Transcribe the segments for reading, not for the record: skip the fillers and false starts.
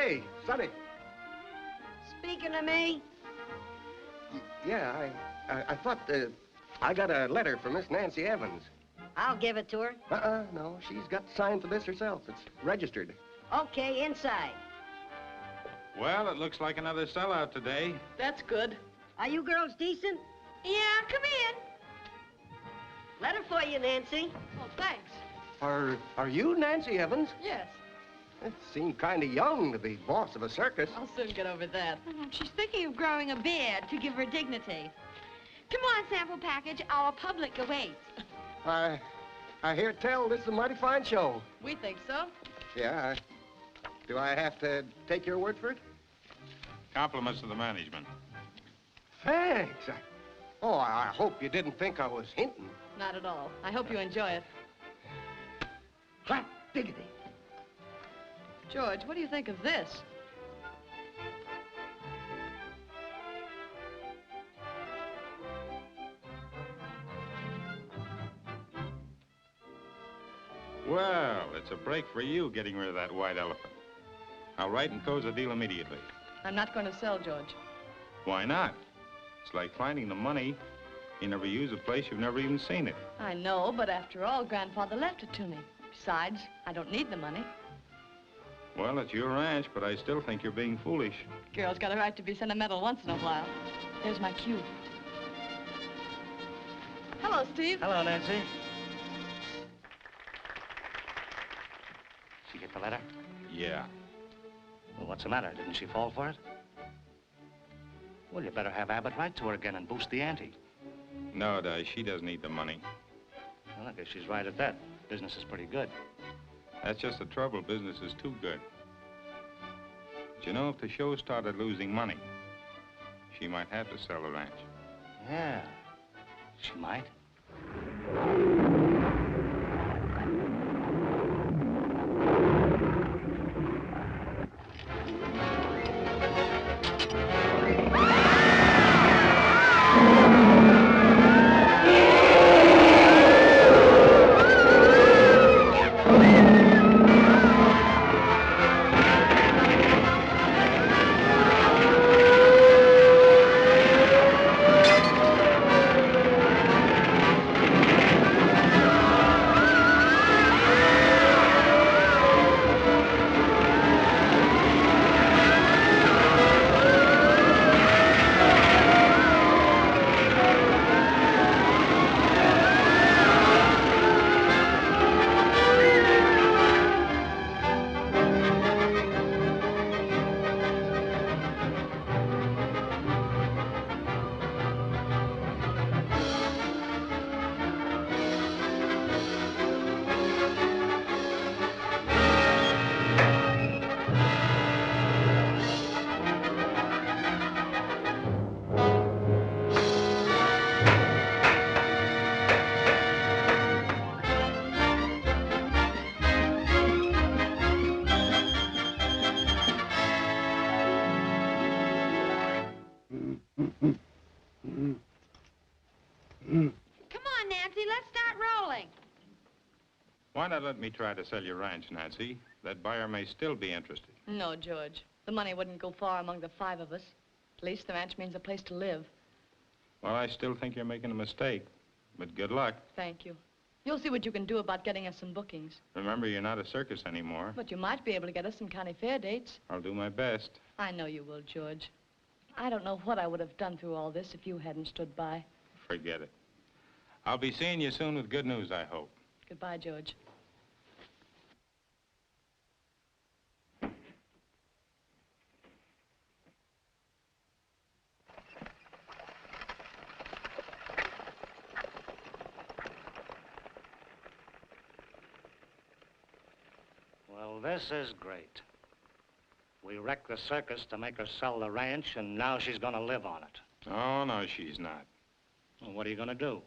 Hey, Sonny. Speaking of me? Yeah, I thought I got a letter from Miss Nancy Evans. I'll give it to her. No, she's got to sign for this herself. It's registered. Okay, inside. Well, it looks like another sellout today. That's good. Are you girls decent? Yeah, come in. Letter for you, Nancy. Oh, thanks. Are you Nancy Evans? Yes. It seemed kind of young to be boss of a circus. I'll soon get over that. She's thinking of growing a beard to give her dignity. Come on, sample package. Our public awaits. I hear tell this is a mighty fine show. We think so. Yeah, do I have to take your word for it? Compliments to the management. Thanks. I hope you didn't think I was hinting. Not at all. I hope you enjoy it. Hot diggity. George, what do you think of this? Well, it's a break for you getting rid of that white elephant. I'll write and close the deal immediately. I'm not going to sell, George. Why not? It's like finding the money. You never use a place, you've never even seen it. I know, but after all, Grandfather left it to me. Besides, I don't need the money. Well, it's your ranch, but I still think you're being foolish. Girl's got a right to be sentimental once in a while. There's my cue. Hello, Steve. Hello, Nancy. Did she get the letter? Yeah. Well, what's the matter? Didn't she fall for it? Well, you better have Abbott write to her again and boost the ante. No, she doesn't need the money. Well, I guess she's right at that. Business is pretty good. That's just the trouble. Business is too good. But you know, if the show started losing money, she might have to sell the ranch. Yeah, she might. Come on, Nancy, let's start rolling. Why not let me try to sell your ranch, Nancy? That buyer may still be interested. No, George. The money wouldn't go far among the five of us. At least the ranch means a place to live. Well, I still think you're making a mistake. But good luck. Thank you. You'll see what you can do about getting us some bookings. Remember, you're not a circus anymore. But you might be able to get us some county fair dates. I'll do my best. I know you will, George. I don't know what I would have done through all this if you hadn't stood by. Forget it. I'll be seeing you soon with good news, I hope. Goodbye, George. Well, this is great. We wrecked the circus to make her sell the ranch, and now she's gonna live on it. Oh, no, she's not. Well, what are you gonna do?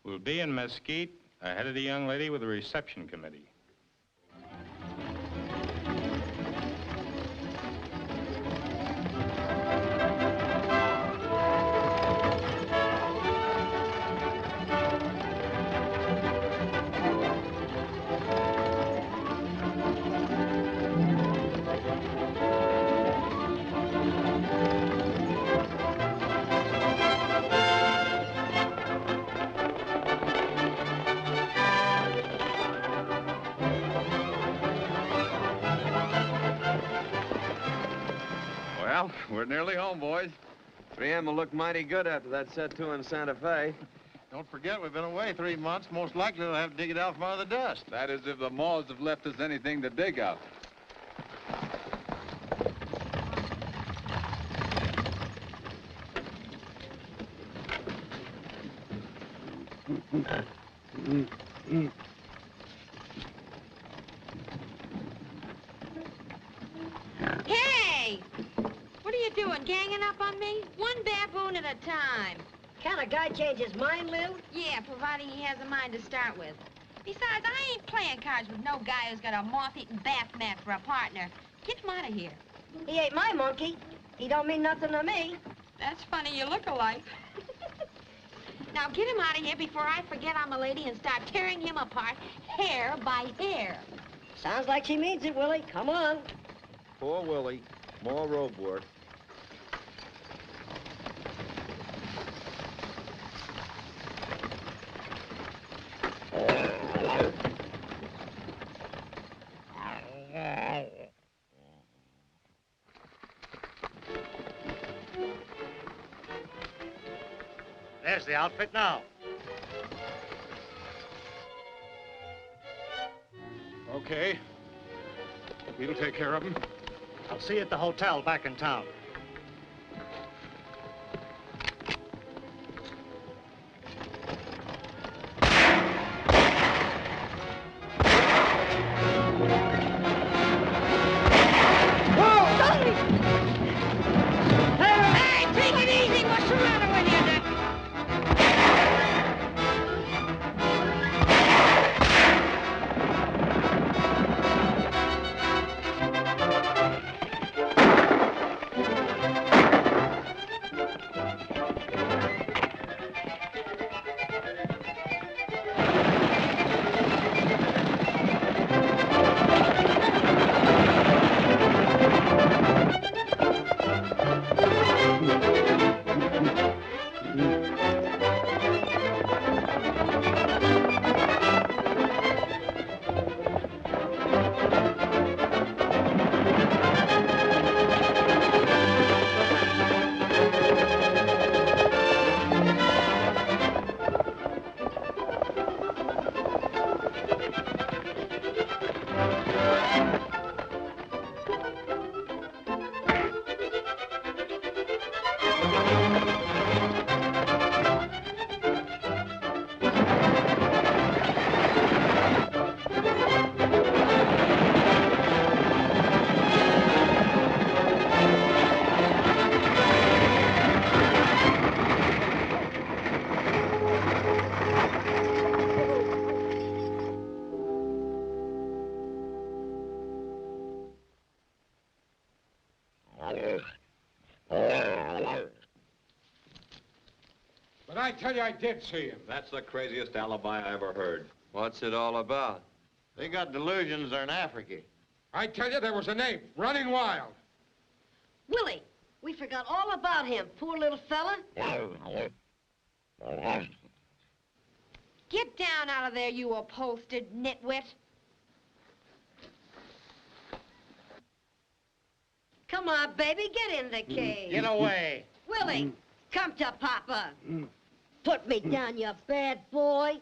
We'll be in Mesquite ahead of the young lady with the reception committee. Well, we're nearly home, boys. 3M will look mighty good after that set to in Santa Fe. Don't forget, we've been away 3 months. Most likely they'll have to dig it out from under the dust. That is if the moths have left us anything to dig out. Hey! What are you doing, ganging up on me? One baboon at a time. Kind of guy change his mind, Lou? Yeah, providing he has a mind to start with. Besides, I ain't playing cards with no guy who's got a moth-eaten bath mat for a partner. Get him out of here. He ain't my monkey. He don't mean nothing to me. That's funny, you look alike. Now get him out of here before I forget I'm a lady and start tearing him apart, hair by hair. Sounds like she means it, Willie. Come on. Poor Willie. More road work. There's the outfit now. Okay. We'll take care of him. I'll see you at the hotel back in town. Hey, take it easy. What's the matter with you, Dick? But I tell you, I did see him. That's the craziest alibi I ever heard. What's it all about? They got delusions. They're in Africa. I tell you, there was an ape running wild. Willie, we forgot all about him. Poor little fella. Get down out of there, you upholstered nitwit. Come on, baby, get in the cave. Get away. Willie, come to Papa. Put me down, you bad boy.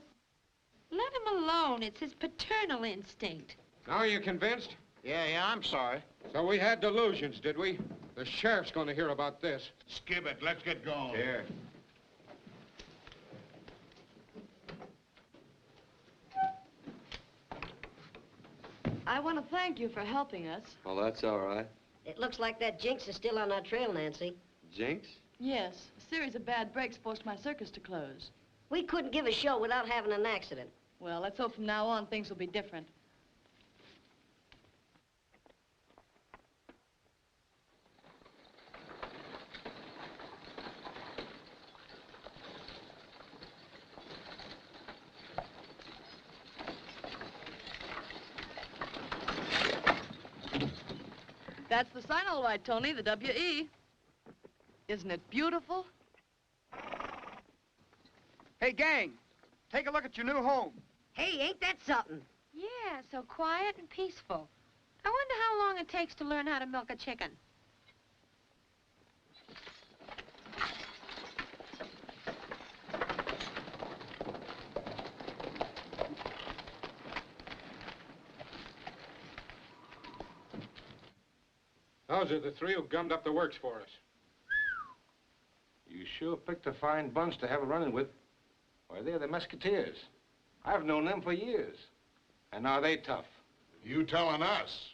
Let him alone. It's his paternal instinct. Now you convinced? Yeah, I'm sorry. So we had delusions, did we? The sheriff's going to hear about this. Skip it. Let's get going. Here. I want to thank you for helping us. Well, that's all right. It looks like that Jinx is still on our trail, Nancy. Jinx? Yes, a series of bad breaks forced my circus to close. We couldn't give a show without having an accident. Well, let's hope from now on things will be different. That's the sign all right, Tony, the W.E. Isn't it beautiful? Hey, gang, take a look at your new home. Hey, ain't that something? Yeah, so quiet and peaceful. I wonder how long it takes to learn how to milk a chicken. Those are the three who gummed up the works for us. You sure picked a fine bunch to have a run-in with. Why, they're the Musketeers. I've known them for years. And are they tough? You telling us?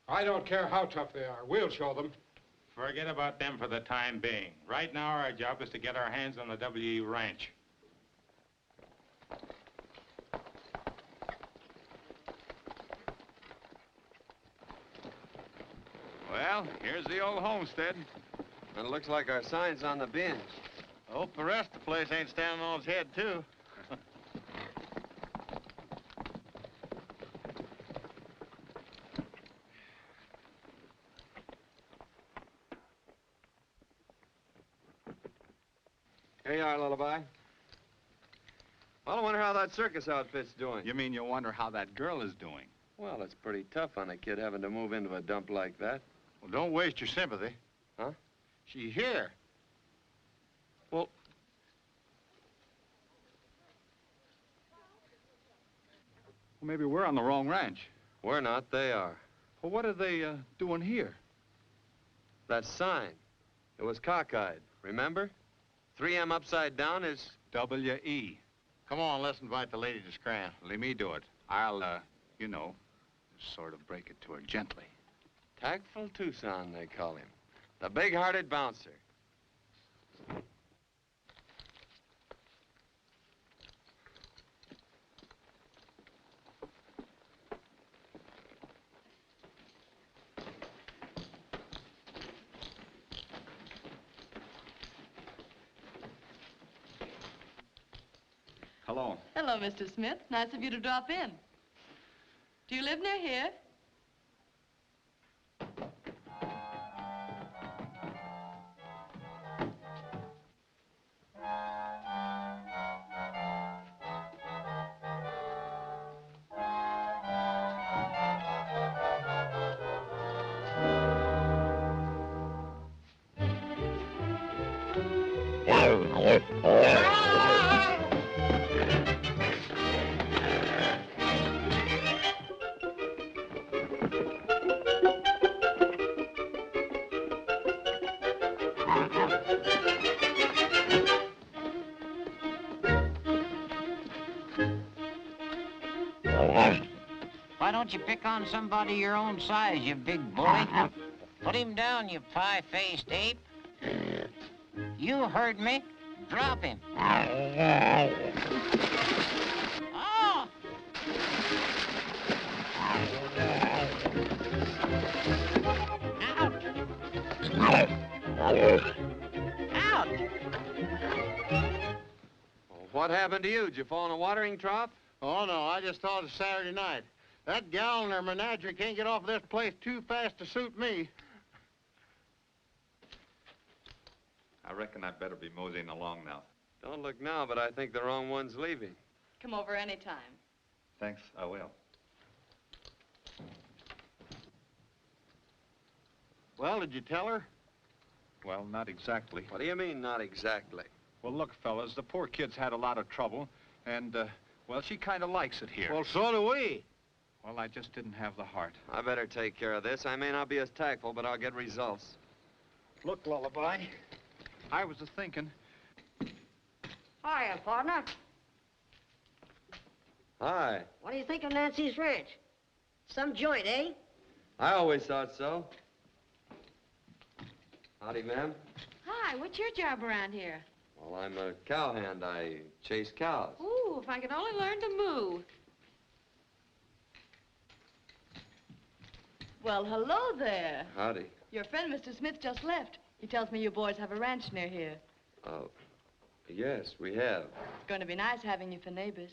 I don't care how tough they are. We'll show them. Forget about them for the time being. Right now, our job is to get our hands on the W.E. Ranch. Well, here's the old homestead. And it looks like our sign's on the binge. I hope the rest of the place ain't standing on its head, too. Here you are, Lullaby. Well, I wonder how that circus outfit's doing. You mean you wonder how that girl is doing? Well, it's pretty tough on a kid having to move into a dump like that. Well, don't waste your sympathy. Huh? She's here. Well, Maybe we're on the wrong ranch. we're not, they are. Well, what are they doing here? That sign, it was cockeyed, remember? 3M upside down is... W.E. Come on, let's invite the lady to scram. Let me do it. I'll, you know, sort of break it to her gently. Tactful Tucson, they call him. The big-hearted bouncer. Hello. Hello, Mr. Smith. Nice of you to drop in. Do you live near here? Why don't you pick on somebody your own size, you big bully? Put him down, you pie-faced ape. You heard me. Drop him. Oh! Out! What happened to you? Did you fall in a watering trough? Oh, no, I just thought it's Saturday night. That gal and her menagerie can't get off of this place too fast to suit me. I reckon I'd better be moseying along now. Don't look now, but I think the wrong one's leaving. Come over anytime. Thanks, I will. Well, did you tell her? Well, not exactly. What do you mean, not exactly? Well, look, fellas, the poor kid's had a lot of trouble, and, well, she kind of likes it here. Well, so do we. Well, I just didn't have the heart. I better take care of this. I may not be as tactful, but I'll get results. Look, Lullaby, I was a-thinking. Hiya, partner. Hi. What do you think of Nancy's ranch? Some joint, eh? I always thought so. Howdy, ma'am. Hi, what's your job around here? Well, I'm a cowhand. I chase cows. Ooh, if I could only learn to moo. Well, hello there. Howdy. Your friend, Mr. Smith, just left. He tells me you boys have a ranch near here. Oh, yes, we have. It's going to be nice having you for neighbors.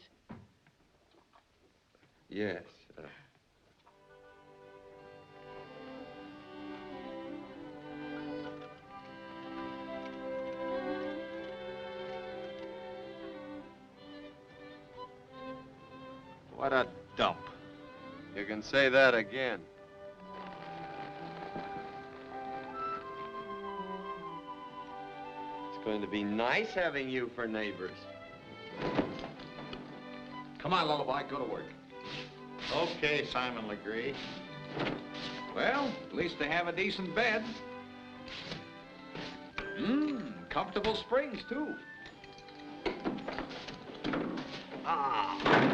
Yes. What a dump. You can say that again. It's going to be nice having you for neighbors. Come on, Lullaby, go to work. Okay, Simon Legree. Well, at least they have a decent bed. Comfortable springs, too. Ah.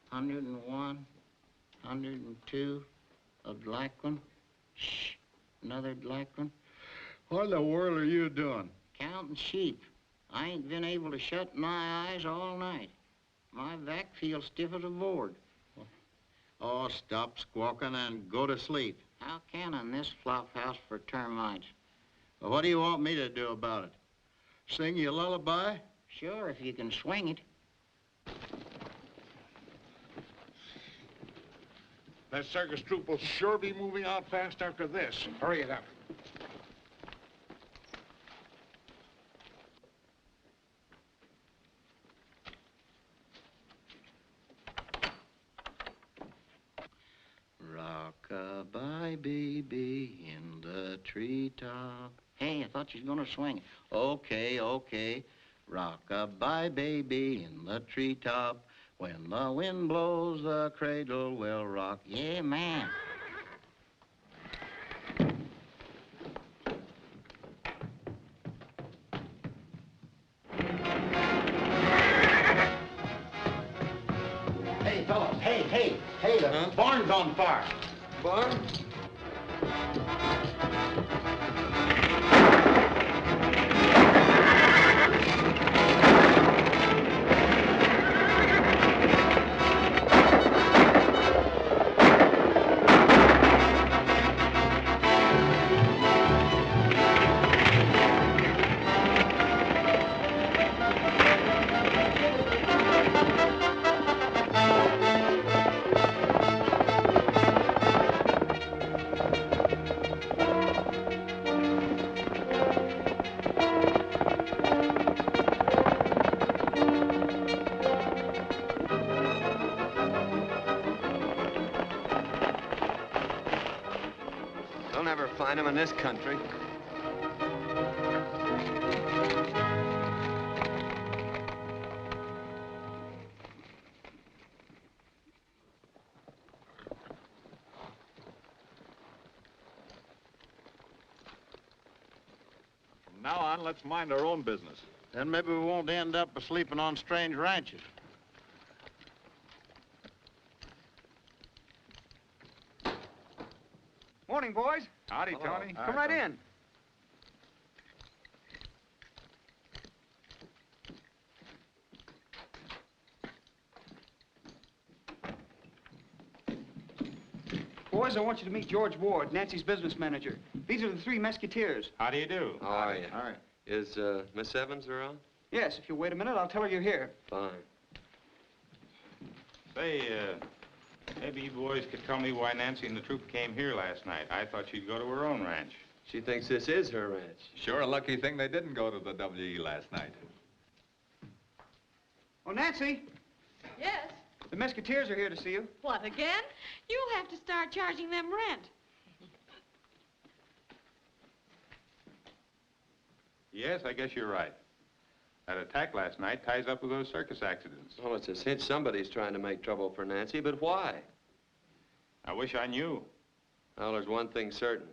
Hundred and one, 102, a black one. Shh, another black one. What in the world are you doing? Counting sheep. I ain't been able to shut my eyes all night. My back feels stiff as a board. Oh, stop squawking and go to sleep. How can in this flop house for termites? Well, what do you want me to do about it? Sing you a lullaby? Sure, if you can swing it. That circus troupe will sure be moving out fast after this. Hurry it up. Rock-a-bye, baby, in the treetop. Hey, I thought you was gonna swing it. Okay, okay. Rock-a-bye, baby, in the treetop. When the wind blows, the cradle will rock. Yeah, man. Hey, fellas, hey, the barn's on fire. Barn? They'll never find him in this country. From now on, let's mind our own business. Then maybe we won't end up sleeping on strange ranches. Morning, boys. Howdy, Hello. Tony. Come right in. Boys, I want you to meet George Ward, Nancy's business manager. These are the three Musketeers. How do you do? How are you? All right. Is Miss Evans around? Yes, if you'll wait a minute, I'll tell her you're here. Fine. Say, maybe you boys could tell me why Nancy and the troop came here last night. I thought she'd go to her own ranch. She thinks this is her ranch. Sure a lucky thing they didn't go to the WE last night. Oh, Nancy, Yes? the Musketeers are here to see you. What, again? You'll have to start charging them rent. Yes, I guess you're right. That attack last night ties up with those circus accidents. Well, it's a cinch somebody's trying to make trouble for Nancy, but why? I wish I knew. Well, there's one thing certain.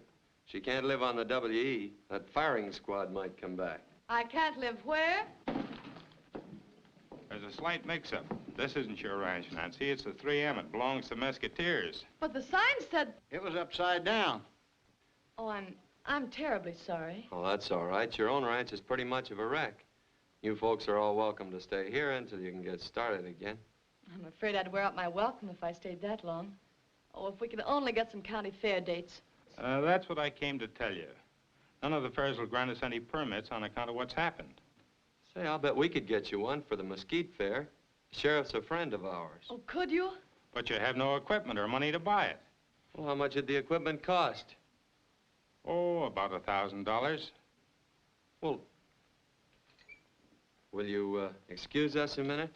She can't live on the WE. That firing squad might come back. I can't live where? There's a slight mix-up. This isn't your ranch, Nancy. It's the 3M. It belongs to Musketeers. But the sign said... It was upside down. Oh, I'm terribly sorry. Oh, that's all right. Your own ranch is pretty much of a wreck. You folks are all welcome to stay here until you can get started again. I'm afraid I'd wear out my welcome if I stayed that long. Oh, if we could only get some county fair dates. That's what I came to tell you. None of the fairs will grant us any permits on account of what's happened. Say, I'll bet we could get you one for the Mesquite Fair. The sheriff's a friend of ours. Oh, could you? But you have no equipment or money to buy it. Well, how much did the equipment cost? Oh, about $1,000. Well, will you excuse us a minute?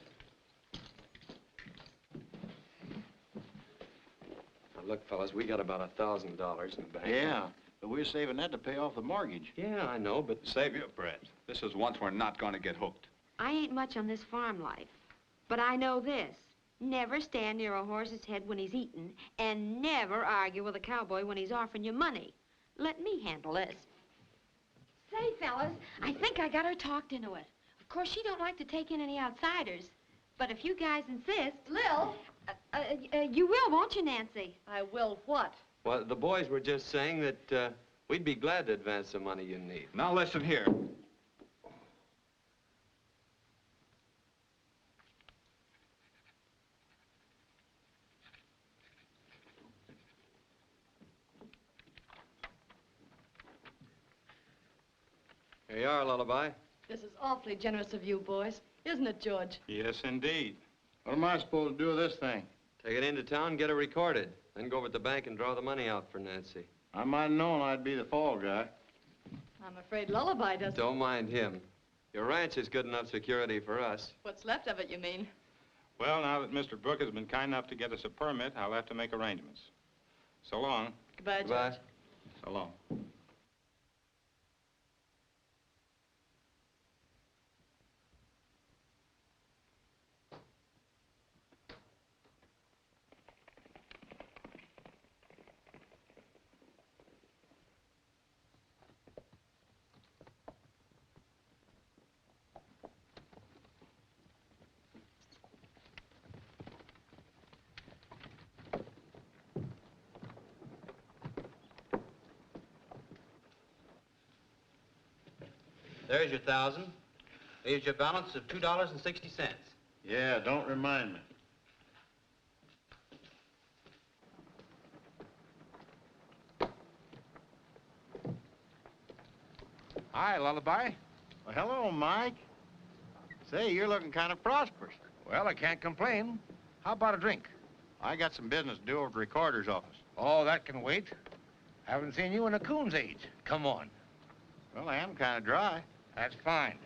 Now, look, fellas, we got about $1,000 in the bank. Yeah, But we're saving that to pay off the mortgage. Yeah, I know, but... Save your breath. This is once we're not going to get hooked. I ain't much on this farm life, but I know this. Never stand near a horse's head when he's eating, and never argue with a cowboy when he's offering you money. Let me handle this. Say, fellas, I think I got her talked into it. Of course, she don't like to take in any outsiders. But if you guys insist... Lil! You will, won't you, Nancy? I will what? Well, the boys were just saying that we'd be glad to advance the money you need. Now listen here. Here you are, Lullaby. This is awfully generous of you, boys. Isn't it, George? Yes, indeed. What am I supposed to do with this thing? Take it into town, get it recorded. Then go over to the bank and draw the money out for Nancy. I might have known I'd be the fall guy. I'm afraid Lullaby doesn't. Don't mind him. Your ranch is good enough security for us. What's left of it, you mean? Well, now that Mr. Brooke has been kind enough to get us a permit, I'll have to make arrangements. So long. Goodbye, George. Goodbye. So long. There's your 1,000. Leaves your balance of $2.60. Yeah, don't remind me. Hi, Lullaby. Well, hello, Mike. Say, you're looking kind of prosperous. Well, I can't complain. How about a drink? I got some business to do over at the recorder's office. Oh, that can wait. Haven't seen you in a coon's age. Come on. Well, I am kind of dry. That's fine.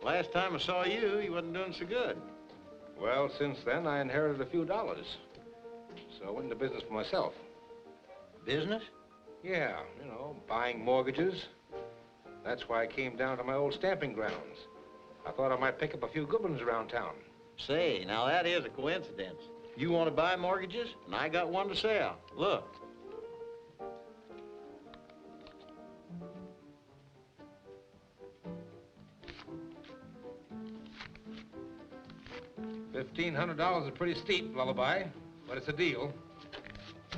Last time I saw you, you wasn't doing so good. Well, since then, I inherited a few dollars. So I went into business for myself. Business? Yeah, you know, buying mortgages. That's why I came down to my old stamping grounds. I thought I might pick up a few good ones around town. Say, now that is a coincidence. You want to buy mortgages, and I got one to sell. Look. $1,500 is pretty steep, Lullaby, but it's a deal.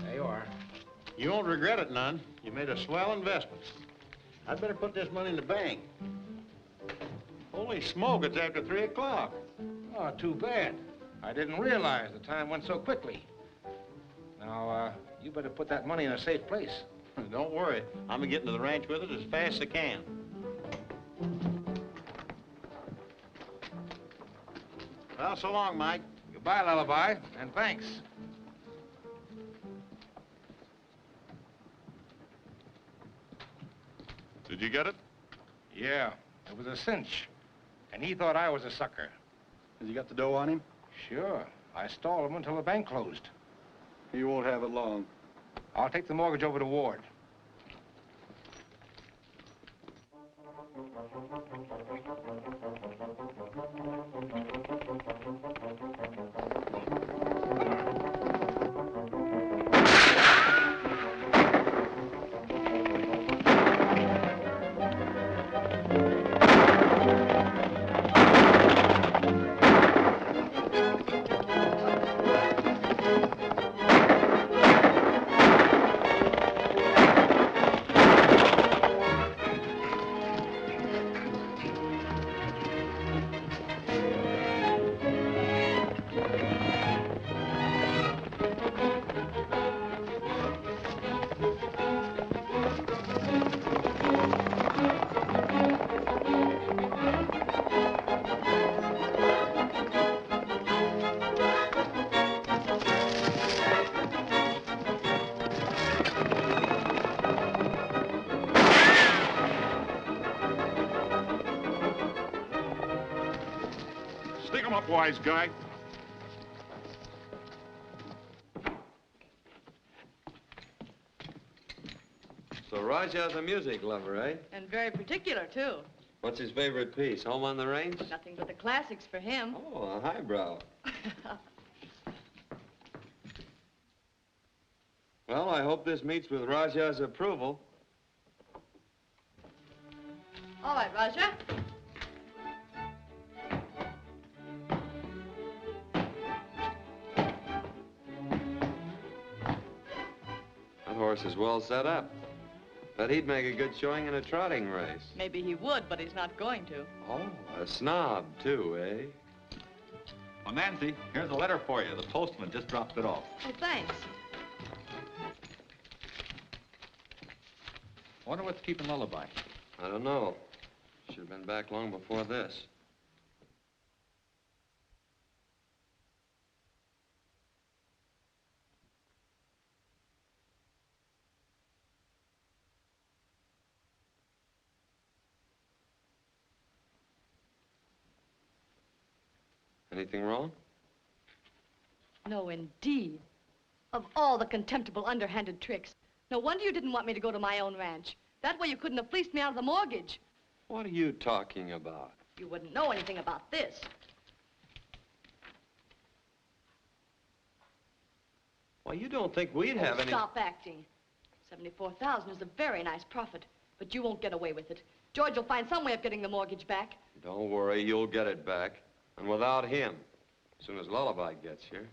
There you are. You won't regret it none. You made a swell investment. I'd better put this money in the bank. Holy smoke, it's after 3 o'clock. Oh, too bad. I didn't realize the time went so quickly. Now, you better put that money in a safe place. Don't worry. I'm gonna get into the ranch with it as fast as I can. Well, so long, Mike. Goodbye, Lullaby, and thanks. Did you get it? Yeah, it was a cinch. And he thought I was a sucker. Has he got the dough on him? Sure. I stalled him until the bank closed. He won't have it long. I'll take the mortgage over to Ward. Stick 'em up, wise guy. So Raja's a music lover, eh? And very particular, too. What's his favorite piece? Home on the Range? Nothing but the classics for him. Oh, a highbrow. Well, I hope this meets with Raja's approval. All right, Raja. That horse is well set up. Bet he'd make a good showing in a trotting race. Maybe he would, but he's not going to. Oh, a snob, too, eh? Well, Nancy, here's a letter for you. The postman just dropped it off. Oh, thanks. Wonder what's keeping Lullaby. I don't know. Should have been back long before this. Anything wrong? No, indeed. Of all the contemptible, underhanded tricks. No wonder you didn't want me to go to my own ranch. That way you couldn't have fleeced me out of the mortgage. What are you talking about? You wouldn't know anything about this. Well, you don't think we'd have any... Stop acting. 74,000 is a very nice profit, but you won't get away with it. George will find some way of getting the mortgage back. Don't worry, you'll get it back. And without him, as soon as Lullaby gets here.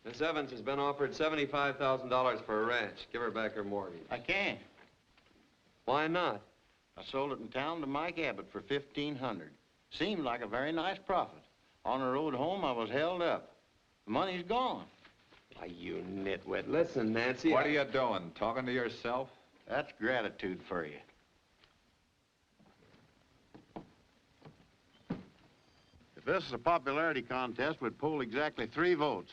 Miss Evans has been offered $75,000 for a ranch. Give her back her mortgage. I can't. Why not? I sold it in town to Mike Abbott for $1,500. Seemed like a very nice profit. On the road home, I was held up. The money's gone. Why, you nitwit. Listen, Nancy. What are you doing? Talking to yourself? That's gratitude for you. If this is a popularity contest, we'd poll exactly 3 votes.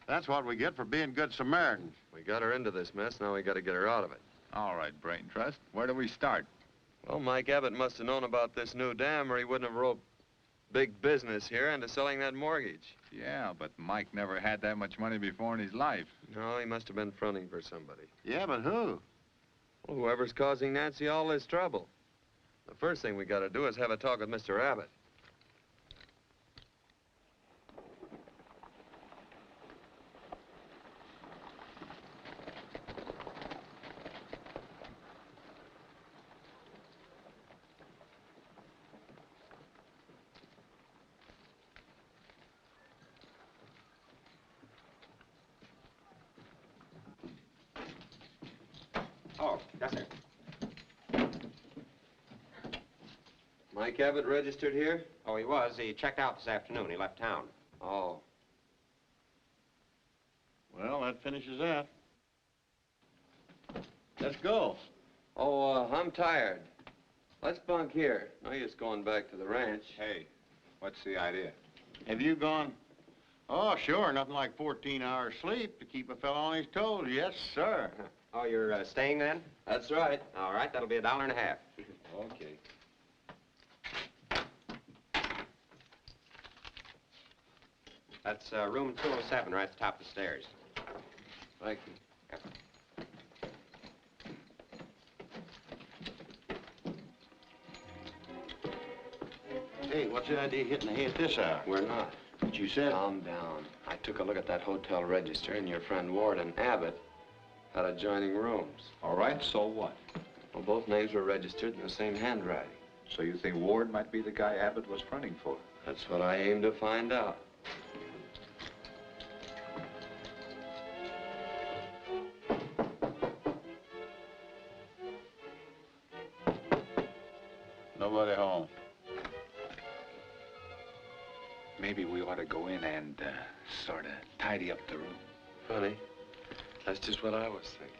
That's what we get for being good Samaritans. We got her into this mess, now we got to get her out of it. All right, Brain Trust. Where do we start? Well, Mike Abbott must have known about this new dam or he wouldn't have roped big business here into selling that mortgage. Yeah, but Mike never had that much money before in his life. No, he must have been fronting for somebody. Yeah, but who? Well, whoever's causing Nancy all this trouble. The first thing we got to do is have a talk with Mr. Abbott. Oh, yes, sir. Mike Abbott registered here? Oh, he was. He checked out this afternoon. He left town. Oh. Well, that finishes that. Let's go. Oh, I'm tired. Let's bunk here. No use going back to the ranch. Hey, what's the idea? Have you gone? Oh, sure. Nothing like 14 hours sleep to keep a fellow on his toes. Yes, sir. Oh, you're staying then? That's right. All right, that'll be $1.50. Okay. That's room 207 right at the top of the stairs. Thank you. Hey, what's the idea of hitting the hay at this hour? We're not. But you said... Calm down. I took a look at that hotel register, and your friend Ward and Abbott had adjoining rooms. All right, so what? Well, both names were registered in the same handwriting. So you think Ward might be the guy Abbott was fronting for? That's what I aim to find out. Nobody home. Maybe we ought to go in and sort of tidy up the room. Funny. That's just what I was thinking.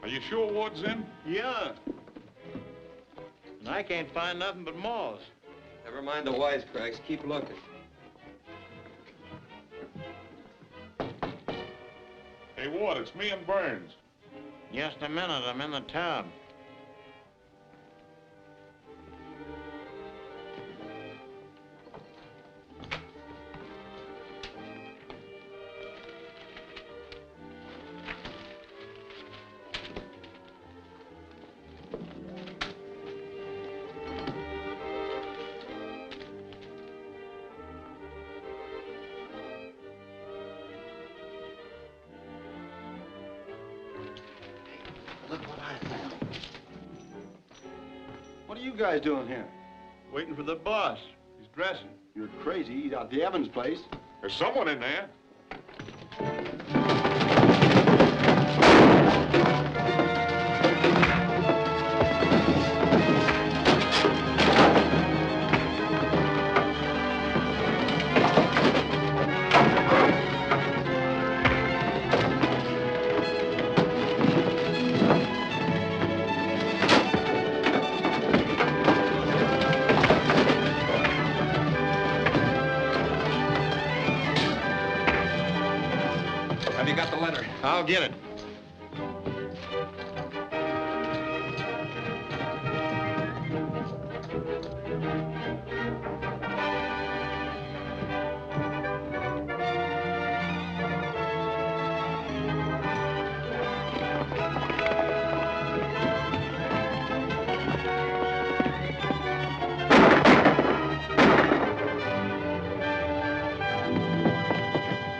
Are you sure Ward's in? Yeah. And I can't find nothing but moths. Never mind the wisecracks. Keep looking. Hey, Ward, it's me and Burns. Just a minute, I'm in the tub. Look what I found. What are you guys doing here? Waiting for the boss. He's dressing. You're crazy. He's out the Evans place. There's someone in there. Have you got the letter? I'll get it.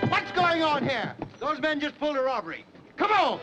What's going on here? Those men just pulled a robbery. Come on!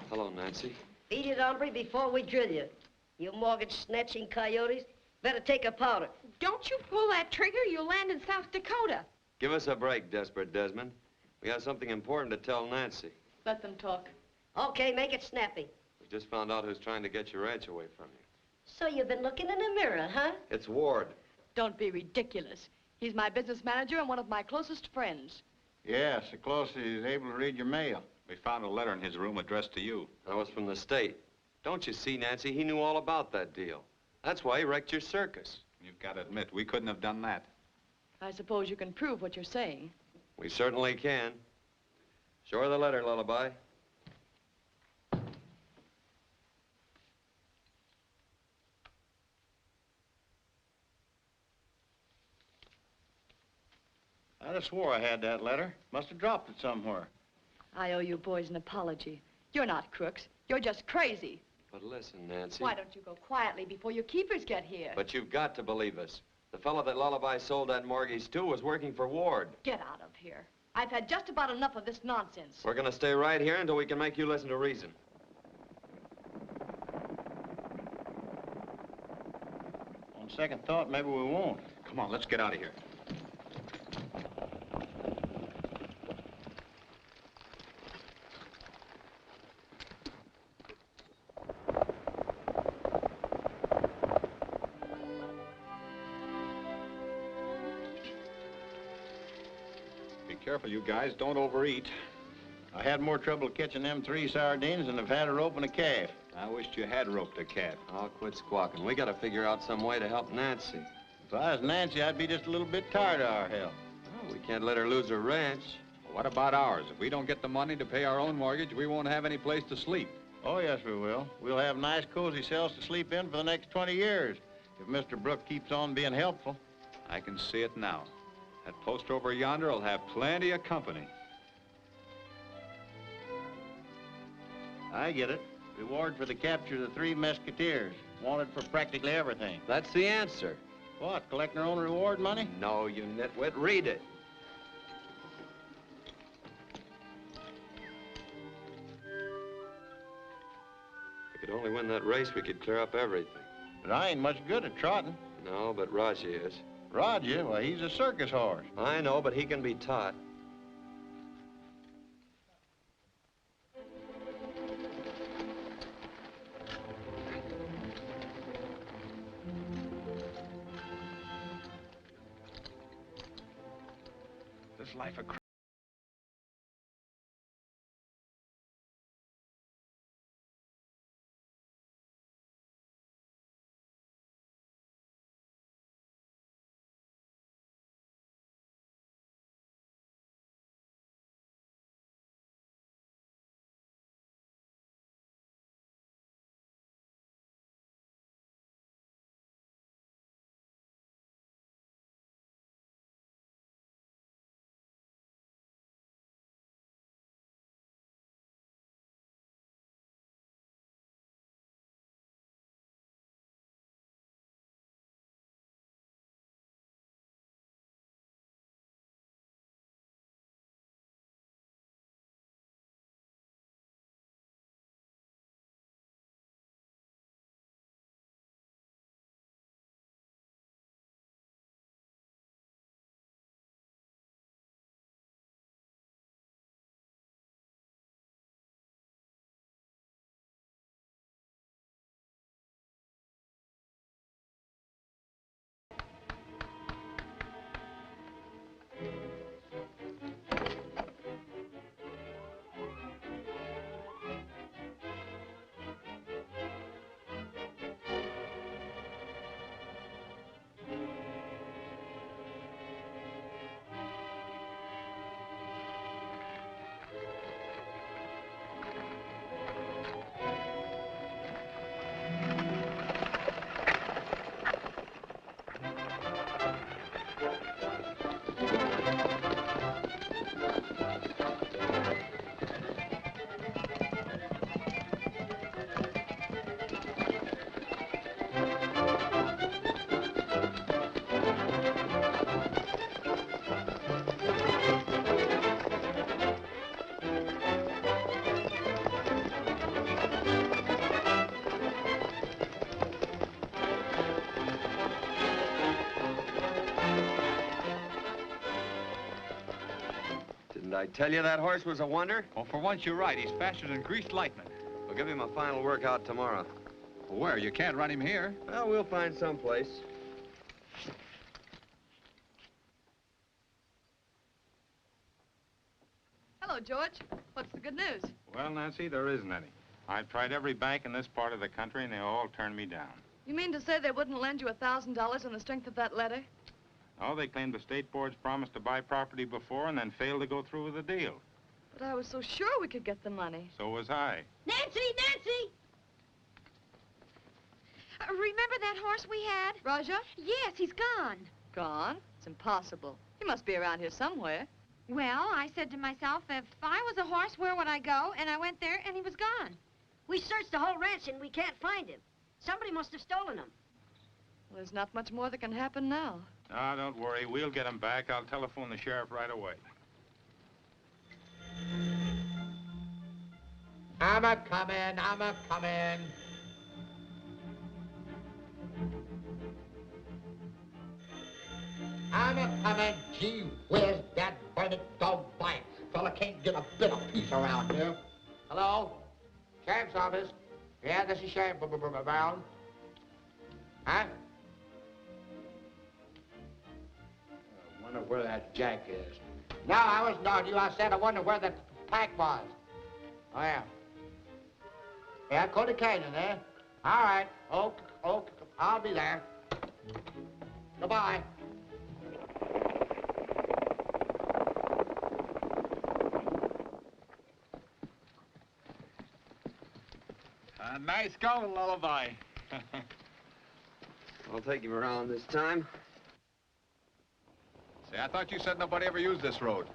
Hello, Nancy. Beat it, hombre, before we drill you. You mortgage-snatching coyotes. Better take a powder. Don't you pull that trigger, you'll land in South Dakota. Give us a break, Desperate Desmond. We got something important to tell Nancy. Let them talk. Okay, make it snappy. We just found out who's trying to get your ranch away from you. So you've been looking in the mirror, huh? It's Ward. Don't be ridiculous. He's my business manager and one of my closest friends. Yes, so close he's able to read your mail. We found a letter in his room addressed to you. That was from the state. Don't you see, Nancy? He knew all about that deal. That's why he wrecked your circus. You've got to admit, we couldn't have done that. I suppose you can prove what you're saying. We certainly can. Show her the letter, Lullaby. I just swore I had that letter. Must have dropped it somewhere. I owe you boys an apology. You're not crooks. You're just crazy. But listen, Nancy. Why don't you go quietly before your keepers get here? But you've got to believe us. The fellow that Lullaby sold that mortgage to was working for Ward. Get out of here. I've had just about enough of this nonsense. We're gonna stay right here until we can make you listen to reason. On second thought, maybe we won't. Come on, let's get out of here. Be careful, you guys. Don't overeat. I had more trouble catching them 3 sardines than I've had a rope and a calf. I wished you had roped a cat. I'll quit squawking. We gotta figure out some way to help Nancy. If I was Nancy, I'd be just a little bit tired of our help. Well, we can't let her lose her ranch. What about ours? If we don't get the money to pay our own mortgage, we won't have any place to sleep. Oh, yes, we will. We'll have nice, cozy cells to sleep in for the next 20 years, if Mr. Brooke keeps on being helpful. I can see it now. That poster over yonder will have plenty of company. I get it. Reward for the capture of the 3 Musketeers. Wanted for practically everything. That's the answer. What, collecting our own reward money? No, you nitwit. Read it. If we could only win that race, we could clear up everything. But I ain't much good at trotting. No, but Raja is. Raja? Well, he's a circus horse. I know, but he can be taught. This life of crime. Didn't I tell you that horse was a wonder? Well, for once, you're right. He's faster than greased lightning. We'll give him a final workout tomorrow. Well, where? You can't run him here. Well, we'll find someplace. Hello, George. What's the good news? Well, Nancy, there isn't any. I've tried every bank in this part of the country, and they all turned me down. You mean to say they wouldn't lend you $1,000 on the strength of that letter? Oh, they claimed the state board's promised to buy property before and then failed to go through with the deal. But I was so sure we could get the money. So was I. Nancy! Nancy! Remember that horse we had? Raja? Yes, he's gone. Gone? It's impossible. He must be around here somewhere. Well, I said to myself, if I was a horse, where would I go? And I went there, and he was gone. We searched the whole ranch and we can't find him. Somebody must have stolen him. Well, there's not much more that can happen now. Ah, don't worry. We'll get him back. I'll telephone the sheriff right away. I'm a-comin', I'm a-comin'. I'm a-comin', gee whiz, that burning dog bite. Fella can't get a bit of peace around here. Hello? Sheriff's office. Yeah, this is Sheriff Brown. Huh? I wonder where that Jack is. No, I wasn't talking to you. I said I wonder where that pack was. Oh, yeah. Yeah, Cody Canyon, eh? All right. Okay, I'll be there. Goodbye. Nice going, Lullaby. I'll take him around this time. Say, I thought you said nobody ever used this road.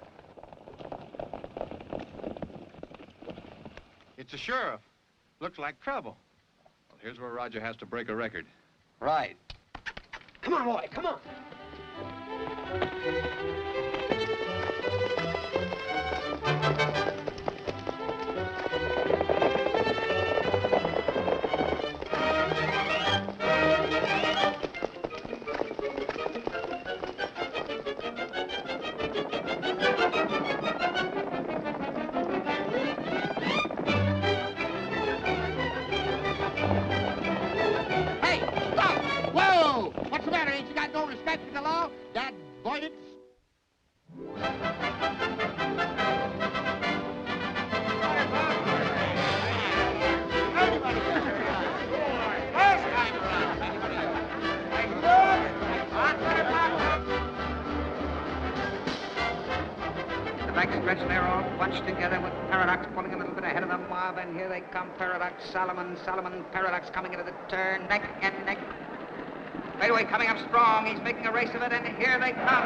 It's the sheriff. Looks like trouble. Well, here's where Roger has to break a record. Right. Come on, boy, come on. Hey, stop! Whoa! What's the matter? Ain't you got no respect for the law? That boyded. The back stretch, they're all bunched together with Paradox pulling a little bit ahead of the mob, and here they come, Paradox, Solomon, Paradox coming into the turn, neck and neck. Fadeaway coming up strong, he's making a race of it, and here they come.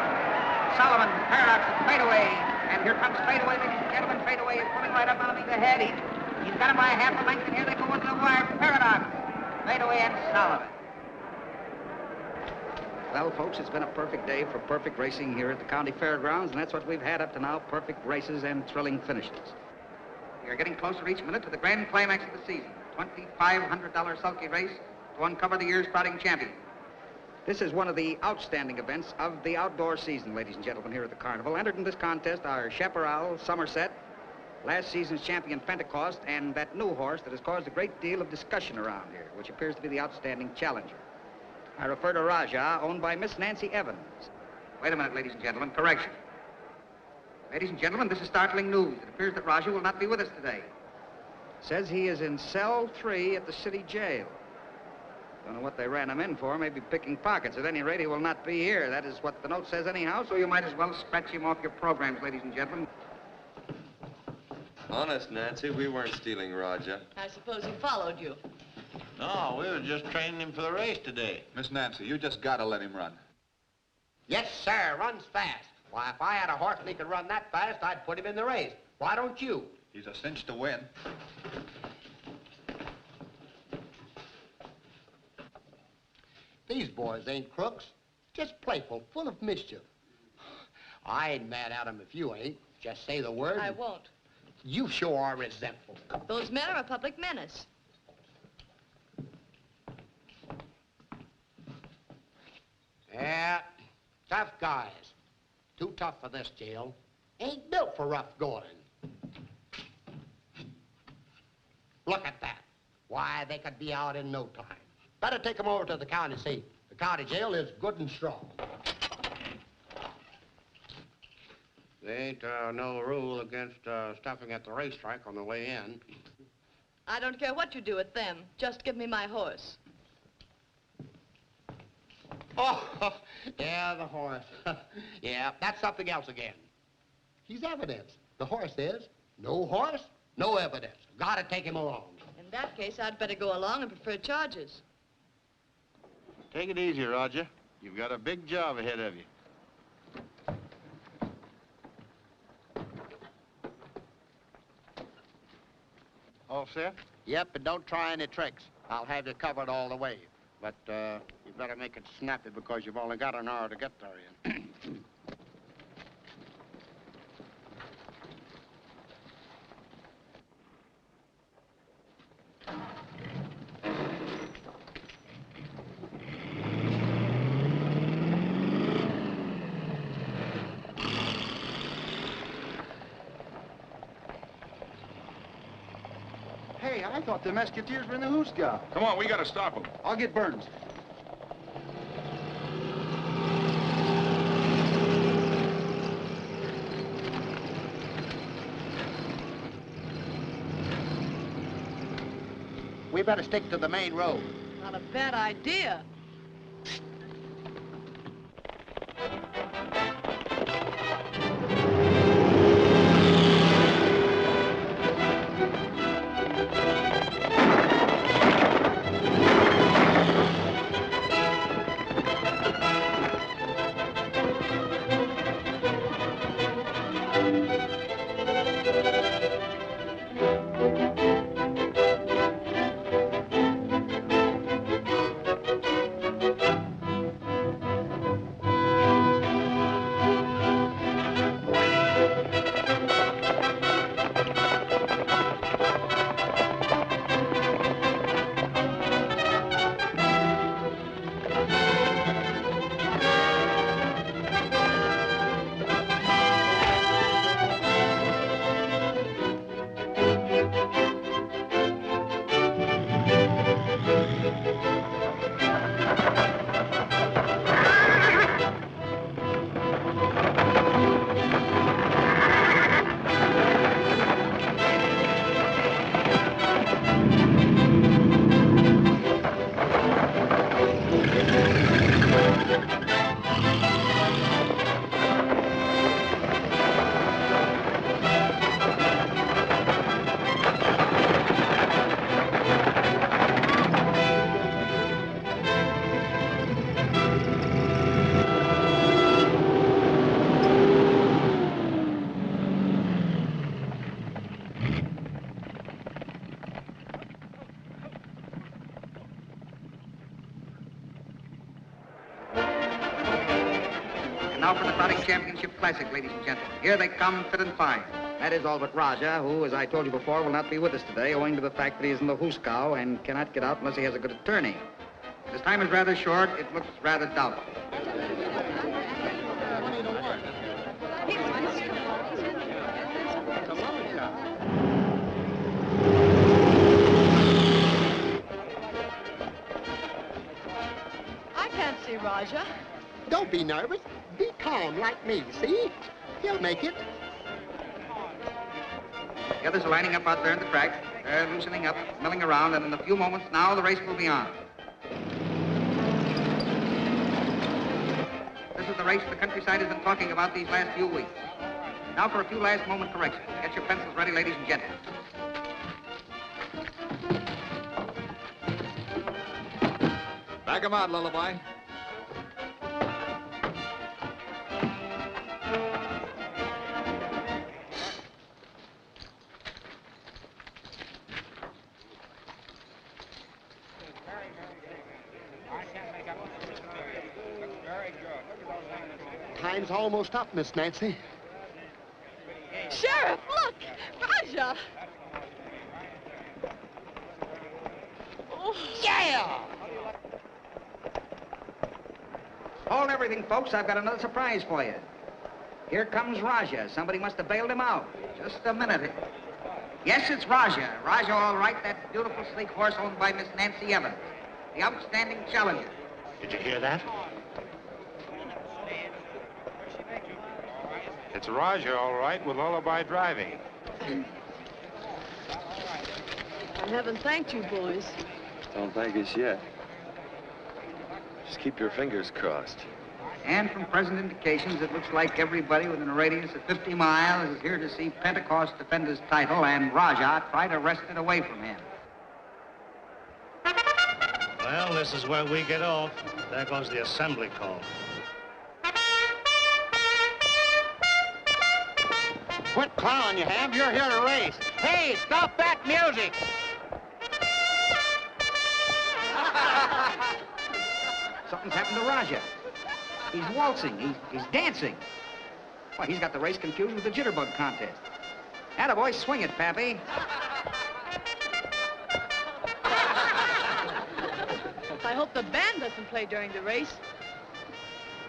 Solomon, Paradox, and Fadeaway, and here comes Fadeaway, ladies and gentlemen, Fadeaway is coming right up on him ahead. He's got him by a half a length, and here they go into the wire, Paradox, Fadeaway, and Solomon. Well, folks, it's been a perfect day for perfect racing here at the county fairgrounds, and that's what we've had up to now, perfect races and thrilling finishes. We are getting closer each minute to the grand climax of the season, $2,500 sulky race to uncover the year's trotting champion. This is one of the outstanding events of the outdoor season, ladies and gentlemen, here at the carnival. Entered in this contest are Chaparral, Somerset, last season's champion Pentecost, and that new horse that has caused a great deal of discussion around here, which appears to be the outstanding challenger. I refer to Raja, owned by Miss Nancy Evans. Wait a minute, ladies and gentlemen. Correction. Ladies and gentlemen, this is startling news. It appears that Raja will not be with us today. Says he is in cell 3 at the city jail. Don't know what they ran him in for. Maybe picking pockets. At any rate, he will not be here. That is what the note says anyhow, so you might as well scratch him off your programs, ladies and gentlemen. Honest, Nancy, we weren't stealing Raja. I suppose he followed you. No, we were just training him for the race today. Miss Nancy, you just gotta let him run. Yes, sir, runs fast. Why, if I had a horse and he could run that fast, I'd put him in the race. Why don't you? He's a cinch to win. These boys ain't crooks, just playful, full of mischief. I ain't mad at 'em if you ain't. Just say the word. I won't. You sure are resentful. Those men are a public menace. Yeah, tough guys. Too tough for this jail. Ain't built for rough going. Look at that. Why, they could be out in no time. Better take them over to the county seat. The county jail is good and strong. There ain't no rule against stopping at the racetrack on the way in. I don't care what you do with them. Just give me my horse. Oh, yeah, the horse. Yeah, that's something else again. He's evidence. The horse is. No horse, no evidence. Gotta take him along. In that case, I'd better go along and prefer charges. Take it easy, Roger. You've got a big job ahead of you. All set? Yep, and don't try any tricks. I'll have you covered all the way. But you better make it snappy because you've only got an hour to get there in. Hey, I thought the Musketeers were in the Hoosegow. Come on, we gotta stop him. I'll get Burns. We better stick to the main road. Not a bad idea. Now for the Trotting Championship Classic, ladies and gentlemen. Here they come, fit and fine. That is all but Raja, who, as I told you before, will not be with us today, owing to the fact that he is in the Hooskow and cannot get out unless he has a good attorney. And as time is rather short, it looks rather doubtful. I can't see Raja. Don't be nervous. Be calm like me, see? He'll make it. The others are lining up out there in the track. They're loosening up, milling around, and in a few moments now the race will be on. This is the race the countryside has been talking about these last few weeks. Now for a few last moment corrections. Get your pencils ready, ladies and gentlemen. Back 'em out, Lullaby. Time's almost up, Miss Nancy. Sheriff, look! Raja! Oh. Yeah! Hold everything, folks. I've got another surprise for you. Here comes Raja. Somebody must have bailed him out. Just a minute. Yes, it's Raja. Raja, all right. That beautiful, sleek horse owned by Miss Nancy Evans. The outstanding challenger. Did you hear that? It's Raja, all right, with Lullaby driving. I haven't thanked you, boys. Don't thank us yet. Just keep your fingers crossed. And from present indications, it looks like everybody within a radius of 50 miles is here to see Pentecost defend his title and Raja try to wrest it away from him. Well, this is where we get off. There goes the assembly call. Quit clowning, you have. You're here to race. Hey, stop that music! Something's happened to Raja. He's waltzing. He's dancing. Why, he's got the race confused with the jitterbug contest. Attaboy, swing it, Pappy. I hope the band doesn't play during the race.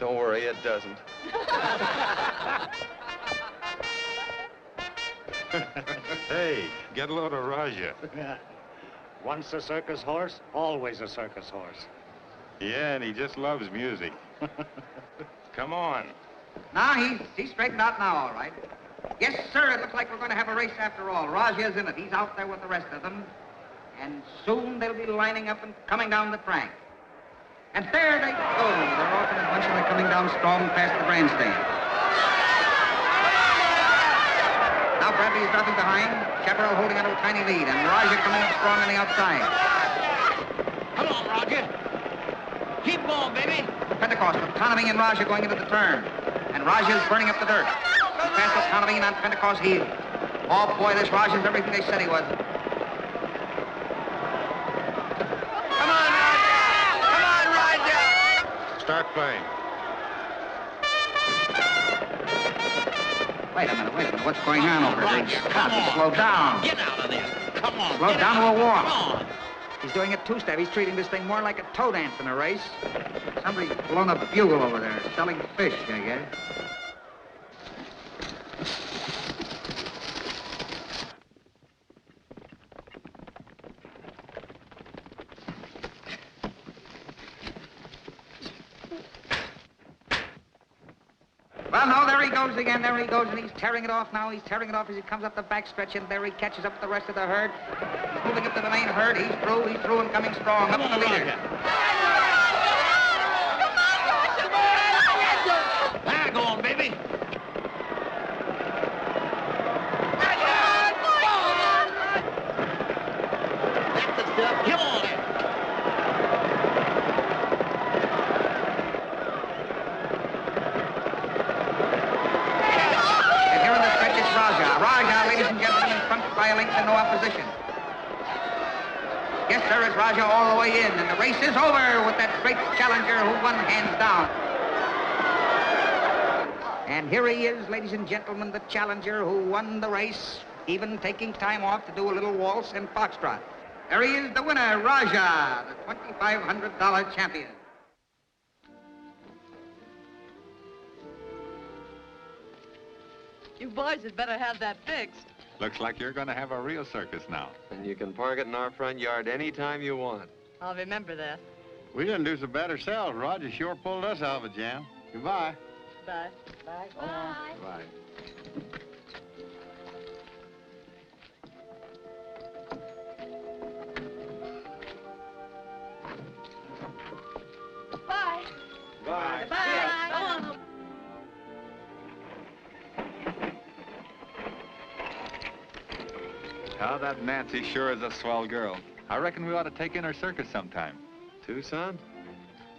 Don't worry, it doesn't. Hey, get a load of Raja. Once a circus horse, always a circus horse. Yeah, and he just loves music. Come on. Now, he's straightened out now, all right. Yes, sir, it looks like we're going to have a race after all. Raja's in it. He's out there with the rest of them. And soon they'll be lining up and coming down the track. And there they go. They're off in a bunch and they're coming down strong past the grandstand. Now Bradley is dropping behind, Chaparral holding onto a tiny lead, and Raja coming up strong on the outside. Come on, Raja. Keep going, baby. Pentecost with Conamine and Raja going into the turn. And Raja's burning up the dirt. He passed with Conamine on Pentecost's heel. Oh, boy, this Raja's everything they said he was. Come on, Raja! Come on, Raja! Start playing. Wait a minute. What's going on over there? Slow down. Get out of this. Come on. Slow down to a walk. Come on. He's doing a two-step. He's treating this thing more like a toe dance than a race. Somebody's blown a bugle over there, selling fish, I guess. Well, no, there he goes again. There he goes, and he's tearing it off now. He's tearing it off as he comes up the backstretch, and there he catches up the rest of the herd. He's moving up to the main herd. He's through and coming strong. Up to the leader. There, go on, baby. That's the stuff. Come on in. Raja, ladies and gentlemen, in front by a length and no opposition. Yes, sir, it's Raja all the way in, and the race is over with that great challenger who won hands down. And here he is, ladies and gentlemen, the challenger who won the race, even taking time off to do a little waltz and foxtrot. There he is, the winner, Raja, the $2,500 champion. You boys had better have that fixed. Looks like you're going to have a real circus now. And you can park it in our front yard anytime you want. I'll remember that. We didn't do so bad ourselves. Roger sure pulled us out of a jam. Goodbye. Bye. Bye. Bye. Bye. Bye. Bye. Bye. Go on. How that Nancy sure is a swell girl. I reckon we ought to take in her circus sometime. Tucson?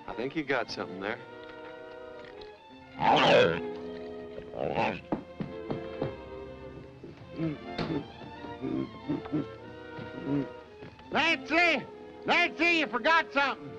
I think you got something there. Nancy! Nancy, you forgot something.